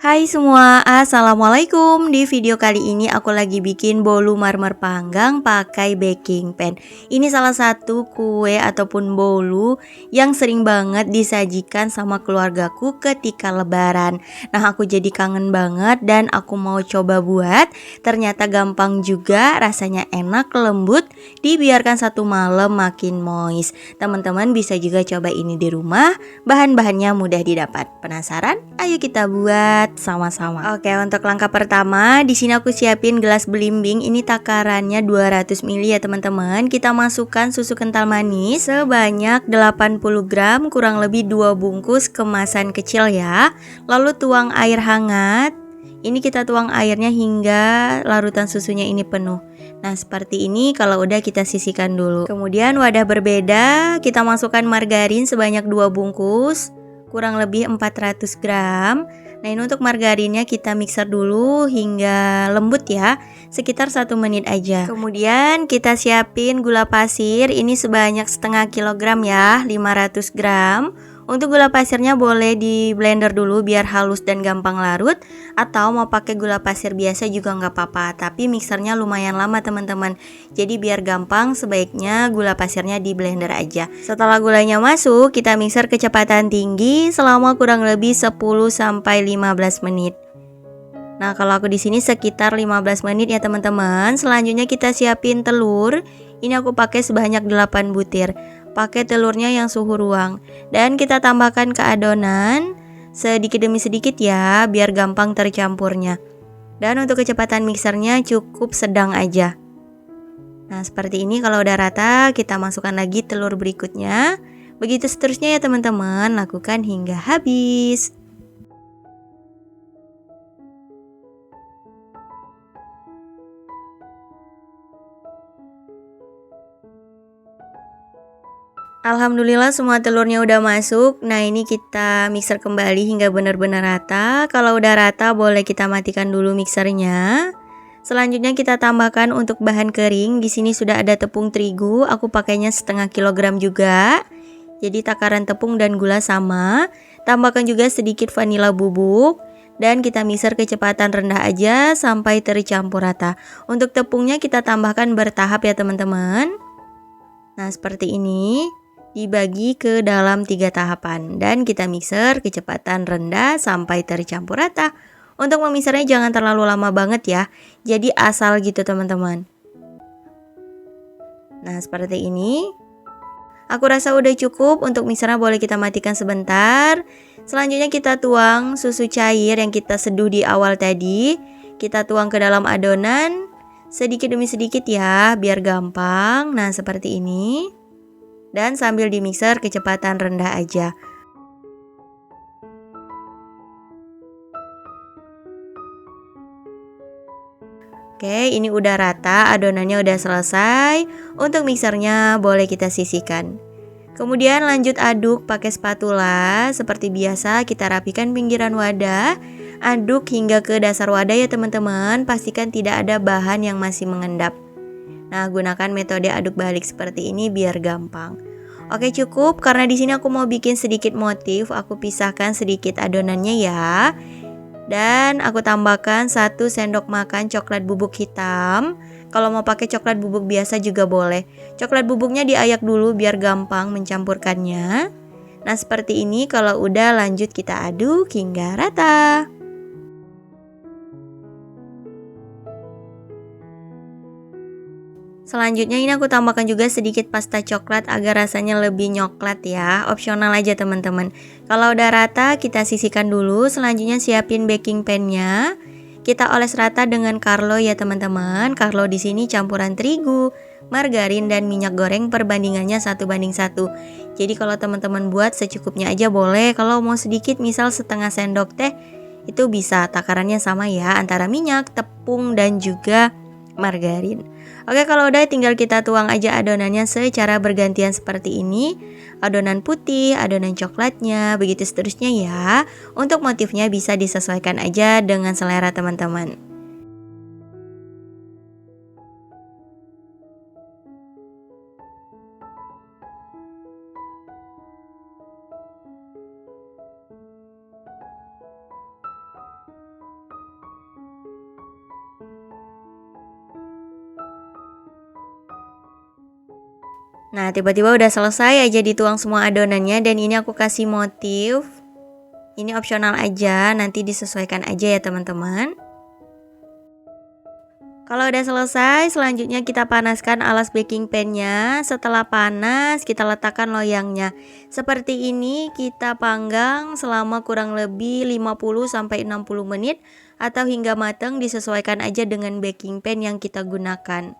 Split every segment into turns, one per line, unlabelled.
Hai semua, assalamualaikum. Di video kali ini aku lagi bikin bolu marmer panggang pakai baking pan. Ini salah satu kue ataupun bolu yang sering banget disajikan sama keluargaku ketika lebaran. Nah, aku jadi kangen banget dan aku mau coba buat. Ternyata gampang juga, rasanya enak, lembut, dibiarkan satu malam makin moist. Teman-teman bisa juga coba ini di rumah. Bahan-bahannya mudah didapat. Penasaran? Ayo kita buat sama-sama. Oke, untuk langkah pertama, di sini aku siapin gelas belimbing. Ini takarannya 200 ml ya, teman-teman. Kita masukkan susu kental manis sebanyak 80 gram, kurang lebih 2 bungkus kemasan kecil ya. Lalu tuang air hangat. Ini kita tuang airnya hingga larutan susunya ini penuh. Nah, seperti ini. Kalau udah kita sisihkan dulu. Kemudian wadah berbeda, kita masukkan margarin sebanyak 2 bungkus, kurang lebih 400 gram. Nah, ini untuk margarinnya kita mixer dulu hingga lembut ya, sekitar 1 menit aja. Kemudian kita siapin gula pasir, ini sebanyak setengah kilogram ya, 500 gram. Untuk gula pasirnya boleh di blender dulu biar halus dan gampang larut, atau mau pakai gula pasir biasa juga nggak apa-apa, tapi mixernya lumayan lama teman-teman. Jadi biar gampang sebaiknya gula pasirnya di blender aja. Setelah gulanya masuk, kita mixer kecepatan tinggi selama kurang lebih 10-15 menit. Nah, kalau aku di sini sekitar 15 menit ya teman-teman. Selanjutnya kita siapin telur. Ini aku pakai sebanyak 8 butir. Pakai telurnya yang suhu ruang. Dan kita tambahkan ke adonan sedikit demi sedikit ya, biar gampang tercampurnya. Dan untuk kecepatan mixernya cukup sedang aja. Nah, seperti ini. Kalau udah rata, kita masukkan lagi telur berikutnya. Begitu seterusnya ya teman-teman, lakukan hingga habis. Alhamdulillah semua telurnya udah masuk. Nah, ini kita mixer kembali hingga benar-benar rata. Kalau udah rata boleh kita matikan dulu mixernya. Selanjutnya kita tambahkan untuk bahan kering. Di sini sudah ada tepung terigu, aku pakainya setengah kilogram juga. Jadi takaran tepung dan gula sama. Tambahkan juga sedikit vanila bubuk dan kita mixer kecepatan rendah aja sampai tercampur rata. Untuk tepungnya kita tambahkan bertahap ya teman-teman. Nah, seperti ini. Dibagi ke dalam 3 tahapan dan kita mixer kecepatan rendah sampai tercampur rata. Untuk memixernya jangan terlalu lama banget ya, jadi asal gitu teman-teman. Nah, seperti ini. Aku rasa udah cukup. Untuk mixernya boleh kita matikan sebentar. Selanjutnya kita tuang susu cair yang kita seduh di awal tadi. Kita tuang ke dalam adonan sedikit demi sedikit ya, biar gampang. Nah, seperti ini. Dan sambil dimixer kecepatan rendah aja. Oke, ini udah rata, adonannya udah selesai. Untuk mixernya boleh kita sisihkan. Kemudian lanjut aduk pakai spatula. Seperti biasa kita rapikan pinggiran wadah. Aduk hingga ke dasar wadah ya teman-teman. Pastikan tidak ada bahan yang masih mengendap. Nah, gunakan metode aduk balik seperti ini biar gampang. Oke, cukup. Karena di sini aku mau bikin sedikit motif, aku pisahkan sedikit adonannya ya. Dan aku tambahkan 1 sendok makan coklat bubuk hitam. Kalau mau pakai coklat bubuk biasa juga boleh. Coklat bubuknya diayak dulu biar gampang mencampurkannya. Nah, seperti ini. Kalau udah lanjut kita aduk hingga rata. Selanjutnya ini aku tambahkan juga sedikit pasta coklat agar rasanya lebih nyoklat ya. Opsional aja teman-teman. Kalau udah rata kita sisihkan dulu. Selanjutnya siapin baking pan-nya. Kita oles rata dengan Carlo ya teman-teman. Carlo di sini campuran terigu, margarin dan minyak goreng perbandingannya 1:1. Jadi kalau teman-teman buat secukupnya aja boleh. Kalau mau sedikit misal setengah sendok teh itu bisa. Takarannya sama ya antara minyak, tepung dan juga margarin. Oke, kalau udah tinggal kita tuang aja adonannya secara bergantian seperti ini. Adonan putih, adonan coklatnya, begitu seterusnya ya. Untuk motifnya bisa disesuaikan aja dengan selera teman-teman. Nah, tiba-tiba udah selesai aja dituang semua adonannya dan ini aku kasih motif. Ini opsional aja, nanti disesuaikan aja ya teman-teman. Kalau udah selesai, selanjutnya kita panaskan alas baking pan-nya. Setelah panas, kita letakkan loyangnya. Seperti ini kita panggang selama kurang lebih 50-60 menit atau hingga matang, disesuaikan aja dengan baking pan yang kita gunakan.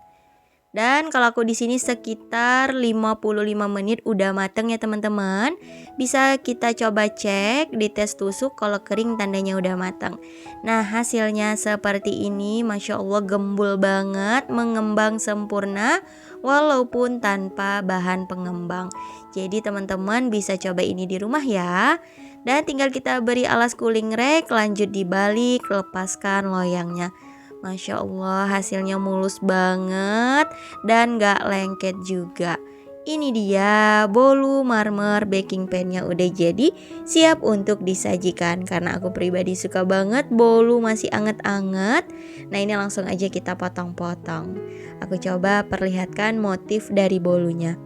Dan kalau aku di sini sekitar 55 menit udah mateng ya teman-teman. Bisa kita coba cek di tes tusuk, kalau kering tandanya udah matang. Nah, hasilnya seperti ini, Masya Allah gembul banget, mengembang sempurna walaupun tanpa bahan pengembang. Jadi teman-teman bisa coba ini di rumah ya. Dan tinggal kita beri alas cooling rack, lanjut dibalik, lepaskan loyangnya. Masya Allah hasilnya mulus banget dan gak lengket juga. Ini dia bolu marmer baking pan-nya udah jadi, siap untuk disajikan. Karena aku pribadi suka banget bolu masih anget-anget. Nah, ini langsung aja kita potong-potong. Aku coba perlihatkan motif dari bolunya.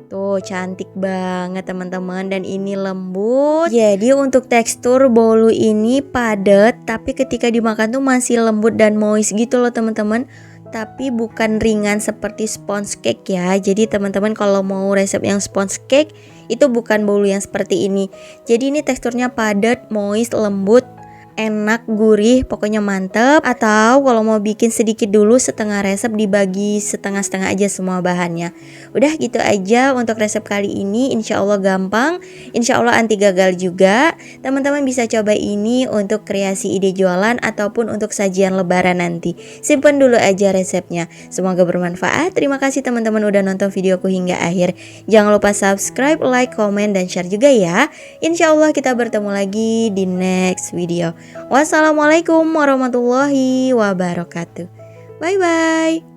Tuh cantik banget teman-teman, dan ini lembut. Jadi untuk tekstur bolu ini padat, tapi ketika dimakan tuh masih lembut dan moist gitu loh teman-teman. Tapi bukan ringan seperti sponge cake ya. Jadi teman-teman kalau mau resep yang sponge cake, itu bukan bolu yang seperti ini. Jadi ini teksturnya padat, moist, lembut, enak, gurih, pokoknya mantep. Atau kalau mau bikin sedikit dulu, setengah resep dibagi setengah-setengah aja semua bahannya. Udah gitu aja untuk resep kali ini. Insya Allah gampang, insya Allah anti gagal juga. Teman-teman bisa coba ini untuk kreasi ide jualan ataupun untuk sajian lebaran nanti. Simpen dulu aja resepnya. Semoga bermanfaat. Terima kasih teman-teman udah nonton videoku hingga akhir. Jangan lupa subscribe, like, komen, dan share juga ya. Insya Allah kita bertemu lagi di next video. Wassalamualaikum warahmatullahi wabarakatuh. Bye bye.